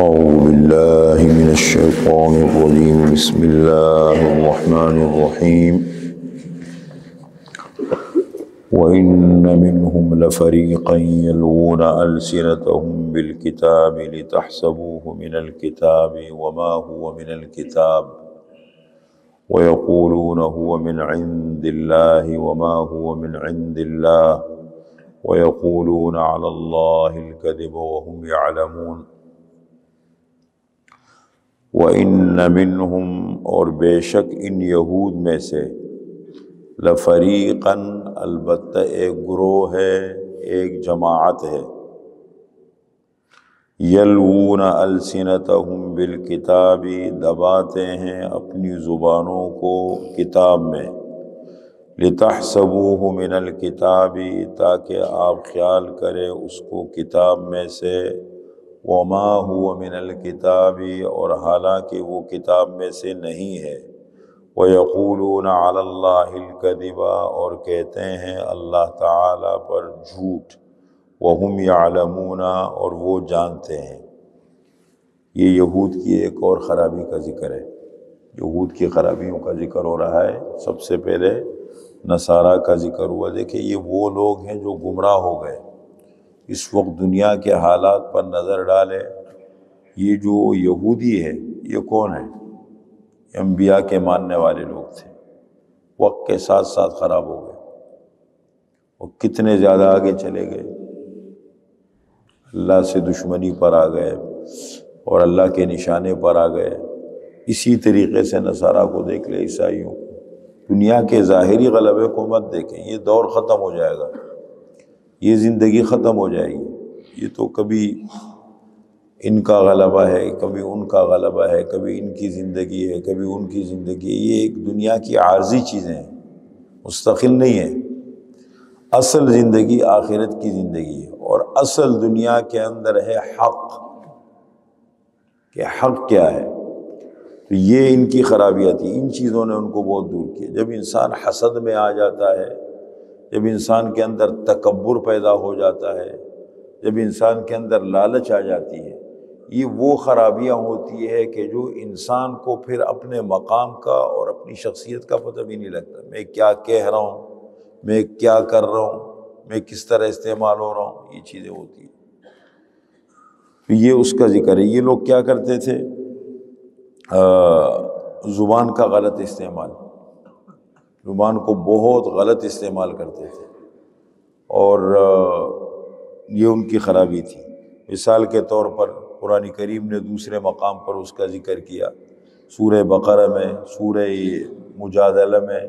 أعوذ بالله من الشيطان الرجيم بسم الله الرحمن الرحيم وإن منهم لفريقا يلوون ألسنتهم بالكتاب لتحسبوه من الكتاب وما هو من الكتاب ويقولون هو من عند الله وما هو من عند الله ويقولون على الله الكذب وهم يعلمون وَإِنَّ مِنْهُمْ اور بے شک ان یہود میں سے لفریقاً البتہ ایک گروہ ہے، ایک جماعت ہے، یلوون السنتہم بالکتاب دباتے ہیں اپنی زبانوں کو کتاب میں، لتحسبوہ من الکتاب تاکہ آپ خیال کریں اس کو کتاب میں سے، وما هو من الکتاب اور حالانکہ وہ کتاب میں سے نہیں ہے، ویقولون علی اللہ الکذب اور کہتے ہیں اللہ تعالی پر جھوٹ، وہم یعلمون اور وہ جانتے ہیں۔ یہ یہود کی ایک اور خرابی کا ذکر ہے، یہود کی خرابیوں کا ذکر ہو رہا ہے۔ سب سے پہلے نصارہ کا ذکر ہوا۔ دیکھیں یہ وہ لوگ ہیں جو گمراہ ہو گئے۔ اس وقت دنیا کے حالات پر نظر ڈالے، یہ جو یہودی ہے یہ کون ہے؟ انبیاء کے ماننے والے لوگ تھے، وقت کے ساتھ ساتھ خراب ہو گئے اور کتنے زیادہ آگے چلے گئے، اللہ سے دشمنی پر آ گئے اور اللہ کے نشانے پر آ گئے۔ اسی طریقے سے نصارہ کو دیکھ لے، عیسائیوں کو۔ دنیا کے ظاہری غلبے کو مت دیکھیں، یہ دور ختم ہو جائے گا، یہ زندگی ختم ہو جائے گی۔ یہ تو کبھی ان کا غلبہ ہے، کبھی ان کا غلبہ ہے، کبھی ان کی زندگی ہے، کبھی ان کی زندگی ہے۔ یہ ایک دنیا کی عارضی چیزیں ہیں، مستقل نہیں ہے۔ اصل زندگی آخرت کی زندگی ہے، اور اصل دنیا کے اندر ہے حق، کہ حق کیا ہے۔ تو یہ ان کی خرابیاں تھی، ان چیزوں نے ان کو بہت دور کیا۔ جب انسان حسد میں آ جاتا ہے، جب انسان کے اندر تکبر پیدا ہو جاتا ہے، جب انسان کے اندر لالچ آ جاتی ہے، یہ وہ خرابیاں ہوتی ہے کہ جو انسان کو پھر اپنے مقام کا اور اپنی شخصیت کا پتہ بھی نہیں لگتا۔ میں کیا کہہ رہا ہوں، میں کیا کر رہا ہوں، میں کس طرح استعمال ہو رہا ہوں، یہ چیزیں ہوتی ہیں۔ تو یہ اس کا ذکر ہے۔ یہ لوگ کیا کرتے تھے؟ زبان کا غلط استعمال، زبان کو بہت غلط استعمال کرتے تھے، اور یہ ان کی خرابی تھی۔ مثال کے طور پر قرآن کریم نے دوسرے مقام پر اس کا ذکر کیا، سورہ بقرہ میں، سورہ مجادلہ میں۔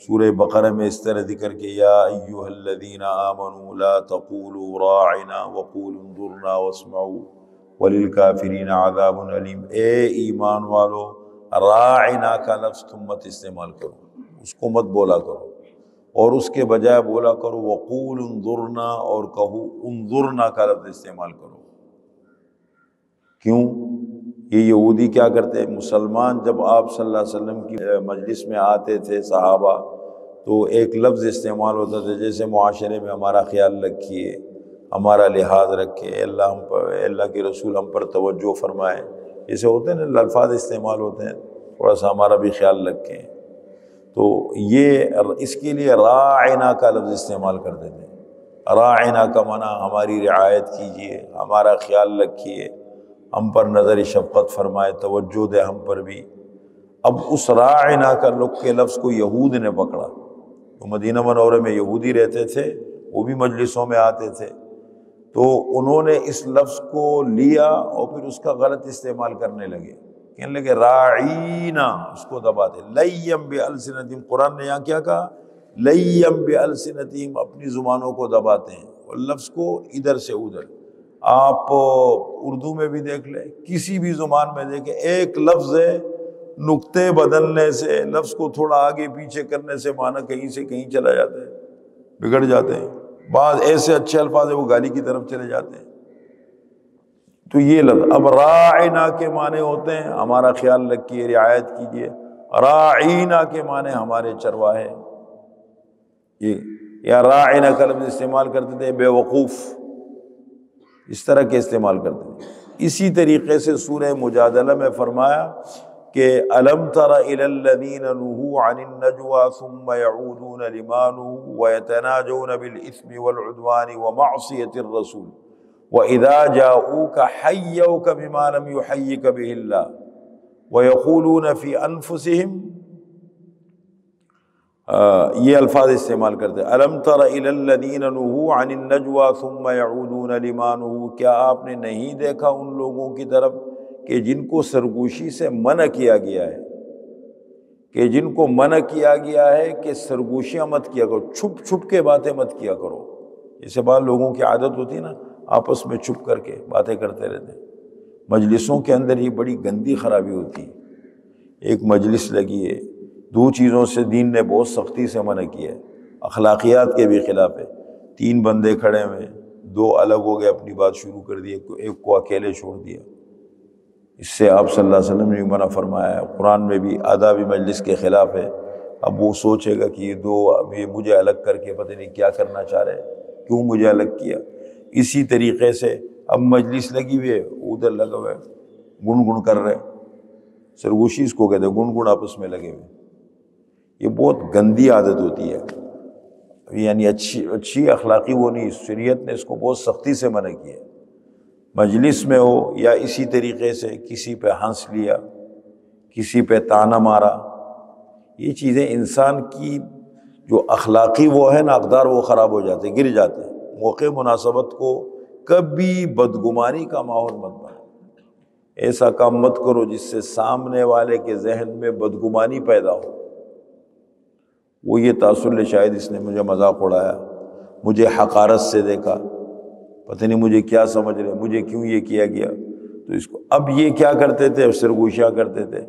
سورہ بقرہ میں اس طرح ذکر کیا، یا ایھا الذین آمنوا لا تقولوا راعنا وقولوا انظرنا واسمعوا وللکافرین عذاب علیم۔ اے ایمان والو، راعنا کا لفظ تم مت استعمال کرو، اس کو مت بولا کرو، اور اس کے بجائے بولا کرو وقول انظرنا، اور کہو انظرنا کا لفظ استعمال کرو۔ کیوں؟ یہ یہودی کیا کرتے ہیں؟ مسلمان جب آپ صلی اللہ علیہ وسلم کی مجلس میں آتے تھے صحابہ، تو ایک لفظ استعمال ہوتا تھا، جیسے معاشرے میں ہمارا خیال رکھیے، ہمارا لحاظ رکھے، اللہ ہم پر، اللہ کے رسول ہم پر توجہ فرمائے، جیسے ہوتے ہیں نا الفاظ استعمال ہوتے ہیں، تھوڑا سا ہمارا بھی خیال رکھیں۔ تو یہ اس کے لیے راعنا کا لفظ استعمال کرتے تھے۔ راعنا کا معنی ہماری رعایت کیجیے، ہمارا خیال رکھیے، ہم پر نظر شفقت فرمائے، توجہ دے ہم پر بھی۔ اب اس راعنا کا کے لفظ کو یہود نے پکڑا۔ تو مدینہ منورہ میں یہودی رہتے تھے، وہ بھی مجلسوں میں آتے تھے، تو انہوں نے اس لفظ کو لیا اور پھر اس کا غلط استعمال کرنے لگے، کہنے لگے راعینا، اس کو دباتے، لیم بالسنتہم۔ قرآن نے یہاں کیا کہا؟ لیم بالسنتہم، اپنی زبانوں کو دباتے ہیں، اور لفظ کو ادھر سے ادھر۔ آپ اردو میں بھی دیکھ لیں، کسی بھی زبان میں دیکھیں، ایک لفظ ہے، نقطے بدلنے سے، لفظ کو تھوڑا آگے پیچھے کرنے سے معنی کہیں سے کہیں چلا جاتا ہے، بگڑ جاتے ہیں۔ بعض ایسے اچھے الفاظ ہیں وہ گالی کی طرف چلے جاتے ہیں۔ تو یہ لفظ اب راعنا کے معنی ہوتے ہیں ہمارا خیال رکھیے، رعایت کیجیے۔ راعینا کے معنی ہمارے چرواہے، یہ یا راعینا کا لفظ استعمال کرتے تھے بے وقوف، اس طرح کے استعمال کرتے تھے۔ اسی طریقے سے سورہ مجادلہ میں فرمایا کہ الم تر الی الذین نہوا عن النجوى ثم يعودون لما نہوا ويتناجون بالاثم والعدوان ومعصیة الرسول واذا جاؤوك حیوك بما لم یحیک به اللہ ویقولون فی انفسہم، یہ الفاظ استعمال کرتے ہیں، الم تر الی الذین نہوا عن النجوى ثم يعودون لما نہوا، کیا آپ نے نہیں دیکھا ان لوگوں کی طرف کہ جن کو سرگوشی سے منع کیا گیا ہے، کہ جن کو منع کیا گیا ہے کہ سرگوشیاں مت کیا کرو، چھپ چھپ کے باتیں مت کیا کرو۔ جیسے بعض لوگوں کی عادت ہوتی ہے نا، آپس میں چھپ کر کے باتیں کرتے رہتے ہیں۔ مجلسوں کے اندر یہ بڑی گندی خرابی ہوتی ہے۔ ایک مجلس لگی ہے، دو چیزوں سے دین نے بہت سختی سے منع کیا ہے، اخلاقیات کے بھی خلاف ہے۔ 3 بندے کھڑے ہوئے، 2 الگ ہو گئے، اپنی بات شروع کر دی، ایک کو اکیلے چھوڑ دیا، اس سے آپ صلی اللہ علیہ وسلم نے منع فرمایا ہے۔ قرآن میں بھی آداب مجلس کے خلاف ہے۔ اب وہ سوچے گا کہ یہ مجھے الگ کر کے پتہ نہیں کیا کرنا چاہ رہے، کیوں مجھے الگ کیا۔ اسی طریقے سے اب مجلس لگی ہوئی ہے، ادھر لگا ہوا ہے، گنگن کر رہے، سرگوشی اس کو کہتے ہیں، گنگن آپس میں لگے ہوئے۔ یہ بہت گندی عادت ہوتی ہے، یعنی اچھی اخلاقی وہ نہیں، شریعت نے اس کو بہت سختی سے منع کیا ہے۔ مجلس میں ہو یا اسی طریقے سے کسی پہ ہنس لیا، کسی پہ طعنہ مارا، یہ چیزیں انسان کی جو اخلاقی وہ ہے نا اقدار، وہ خراب ہو جاتے، گر جاتے ہیں۔ موقع مناسبت کو کبھی بدگمانی کا ماحول مت بناؤ، ایسا کام مت کرو جس سے سامنے والے کے ذہن میں بدگمانی پیدا ہو۔ وہ یہ تاثر لے شاید اس نے مجھے مذاق اڑایا، مجھے حقارت سے دیکھا، پتہ نہیں مجھے کیا سمجھ رہے، مجھے کیوں یہ کیا گیا۔ تو اس کو اب یہ کیا کرتے تھے، سرگوشیاں کرتے تھے۔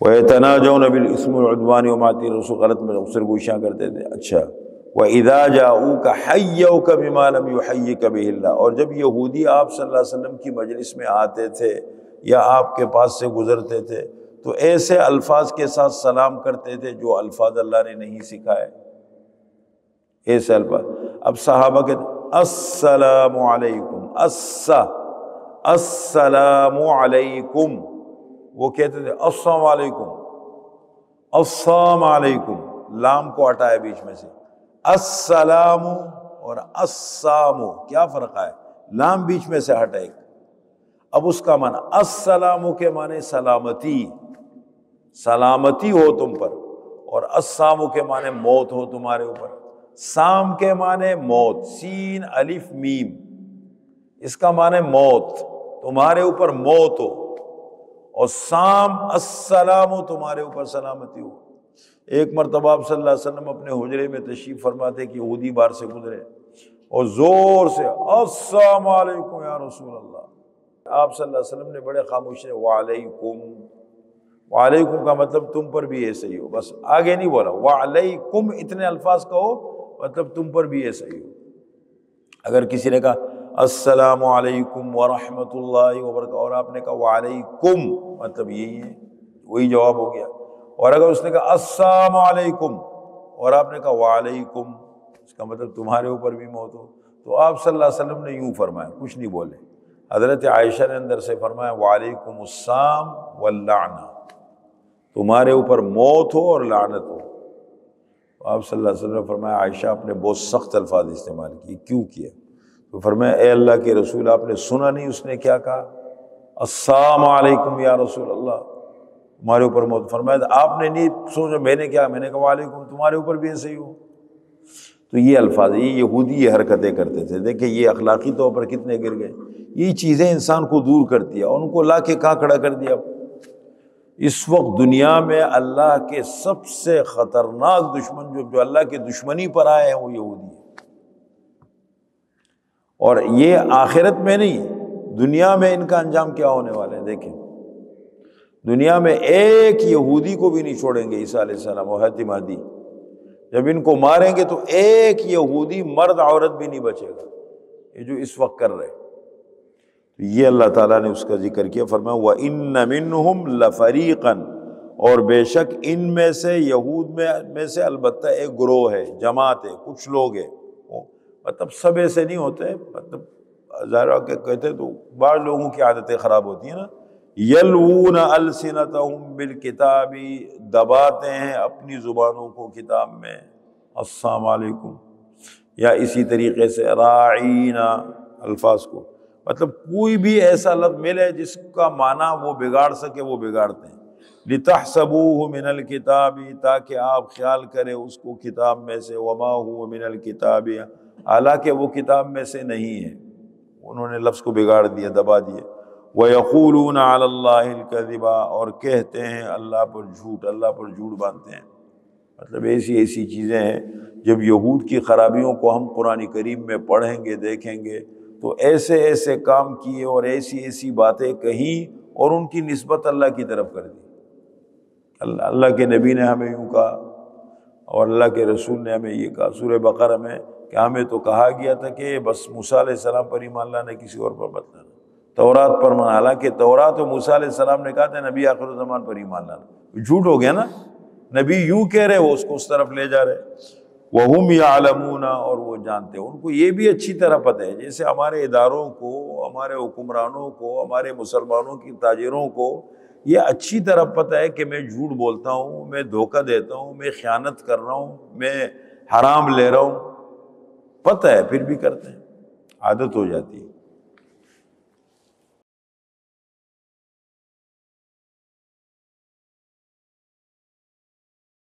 وَيَتَنَاجَوْنَ بِالْإِثْمِ وَالْعُدْوَانِ وَمَعْصِيَتِ الرَّسُولِ، غلط میں سرگوشیاں کرتے تھے۔ اچھا، وَإِذَا جَاءُوكَ حَيَّوْكَ بِمَا لَمْ يُحَيِّكَ بِهِ اللَّهُ، اور جب یہودی آپ صلی اللہ علیہ وسلم کی مجلس میں آتے تھے یا آپ کے پاس سے گزرتے تھے تو ایسے الفاظ کے ساتھ سلام کرتے تھے جو الفاظ اللہ نے نہیں سکھائے، ایسے الفاظ۔ اب صحابہ کہتے السلام علیکم، السلام علیکم، وہ کہتے تھے السلام علیکم، السلام علیکم، لام کو ہٹائے بیچ میں سے، السلام اور السام، کیا فرق ہے؟ لام بیچ میں سے ہٹائے۔ اب اس کا معنی السلام کے معنی سلامتی، سلامتی ہو تم پر، اور السام کے معنی موت ہو تمہارے اوپر۔ سام کے معنی موت، سین الف میم، اس کا معنی موت، تمہارے اوپر موت ہو، اور سام السلام تمہارے اوپر سلامتی ہو۔ ایک مرتبہ آپ صلی اللہ علیہ وسلم اپنے حجرے میں تشریف فرماتے کہ یہودی باہر سے گزرے اور زور سے السلام علیکم یا رسول اللہ۔ آپ صلی اللہ علیہ وسلم نے بڑے خاموشی سے وعلیکم، وعلیکم کا مطلب تم پر بھی ایسا ہی ہو، بس آگے نہیں بولا، وعلیکم اتنے الفاظ کہو مطلب تم پر بھی ایسا ہی ہو۔ اگر کسی نے کہا السلام علیکم ورحمۃ اللہ وبرکاتہ اور آپ نے کہا وعلیکم، مطلب یہی ہے، وہی جواب ہو گیا۔ اور اگر اس نے کہا السلام علیکم اور آپ نے کہا وعلیکم، اس کا مطلب تمہارے اوپر بھی موت ہو۔ تو آپ صلی اللہ علیہ وسلم نے یوں فرمایا، کچھ نہیں بولے۔ حضرت عائشہ نے اندر سے فرمایا وعلیکم السلام واللعنہ، تمہارے اوپر موت ہو اور لعنت ہو۔ آپ صلی اللہ علیہ وسلم نے فرمایا عائشہ آپ نے بہت سخت الفاظ استعمال کیے، کیوں کیا؟ تو فرمایا اے اللہ کے رسول آپ نے سنا نہیں اس نے کیا کہا؟ السلام علیکم یا رسول اللہ، تمہارے اوپر موت۔ فرمایا آپ نے نہیں سوچا، میں نے کیا، میں نے کہا وعلیکم، تمہارے اوپر بھی ایسے ہی ہو۔ تو یہ الفاظ، یہ یہودی یہ حرکتیں کرتے تھے۔ دیکھیں یہ اخلاقی طور پر کتنے گر گئے۔ یہ چیزیں انسان کو دور کرتی ہے، ان کو لا کے کہاں کھڑا کر دیا۔ اس وقت دنیا میں اللہ کے سب سے خطرناک دشمن جو اللہ کی دشمنی پر آئے ہیں وہ یہودی ہے۔ اور یہ آخرت میں نہیں، دنیا میں ان کا انجام کیا ہونے والا ہے دیکھیں۔ دنیا میں ایک یہودی کو بھی نہیں چھوڑیں گے عیسیٰ علیہ السلام و حضرت مہدی، جب ان کو ماریں گے تو ایک یہودی مرد عورت بھی نہیں بچے گا، یہ جو اس وقت کر رہے۔ تو یہ اللہ تعالیٰ نے اس کا ذکر کیا، فرمایا وَإِنَّ مِنْهُمْ لَفَرِيقًا، اور بے شک ان میں سے یہود میں سے البتہ ایک گروہ ہے، جماعت ہے، کچھ لوگ ہیں، مطلب سب ایسے نہیں ہوتے، مطلب ظاہر کہ کہتے تو بعض لوگوں کی عادتیں خراب ہوتی ہیں نا، یلوون السنتہم بالکتاب، دباتے ہیں اپنی زبانوں کو کتاب میں، السلام علیکم، یا اسی طریقے سے راعینا الفاظ کو، مطلب کوئی بھی ایسا لفظ ملے جس کا معنی وہ بگاڑ سکے وہ بگاڑتے ہیں، لتحسبوہ من الکتاب، تاکہ آپ خیال کریں اس کو کتاب میں سے، وما هو من الکتاب، حالانکہ وہ کتاب میں سے نہیں ہے، انہوں نے لفظ کو بگاڑ دیا، دبا دیا۔ وَيَقُولُونَ عَلَى اللَّهِ الْكَذِبَ، اور کہتے ہیں اللہ پر جھوٹ، اللہ پر جھوٹ باندھتے ہیں۔ مطلب ایسی ایسی چیزیں ہیں، جب یہود کی خرابیوں کو ہم قرآن کریم میں پڑھیں گے دیکھیں گے تو ایسے ایسے کام کیے اور ایسی ایسی باتیں کہیں اور ان کی نسبت اللہ کی طرف کر دی۔ اللہ کے نبی نے ہمیں یوں کہا اور اللہ کے رسول نے ہمیں یہ کہا سورہ بقرہ میں کہ ہمیں تو کہا گیا تھا کہ بس موسیٰ علیہ السلام پر ایمان لانا، کسی اور پر مت لانا، تورات پر مان، حالانکہ تورات و موسیٰ علیہ السلام نے کہا تھا نبی آخر الزمان پر ایمان لانا، جھوٹ ہو گیا نا، نبی یوں کہہ رہے وہ اس کو اس طرف لے جا رہے، وَهُمْ يَعْلَمُونَ، اور وہ جانتے ہیں، ان کو یہ بھی اچھی طرح پتہ ہے، جیسے ہمارے اداروں کو، ہمارے حکمرانوں کو، ہمارے مسلمانوں کی تاجروں کو یہ اچھی طرح پتہ ہے کہ میں جھوٹ بولتا ہوں، میں دھوکہ دیتا ہوں، میں خیانت کر رہا ہوں، میں حرام لے رہا ہوں، پتہ ہے پھر بھی کرتے ہیں، عادت ہو جاتی ہے۔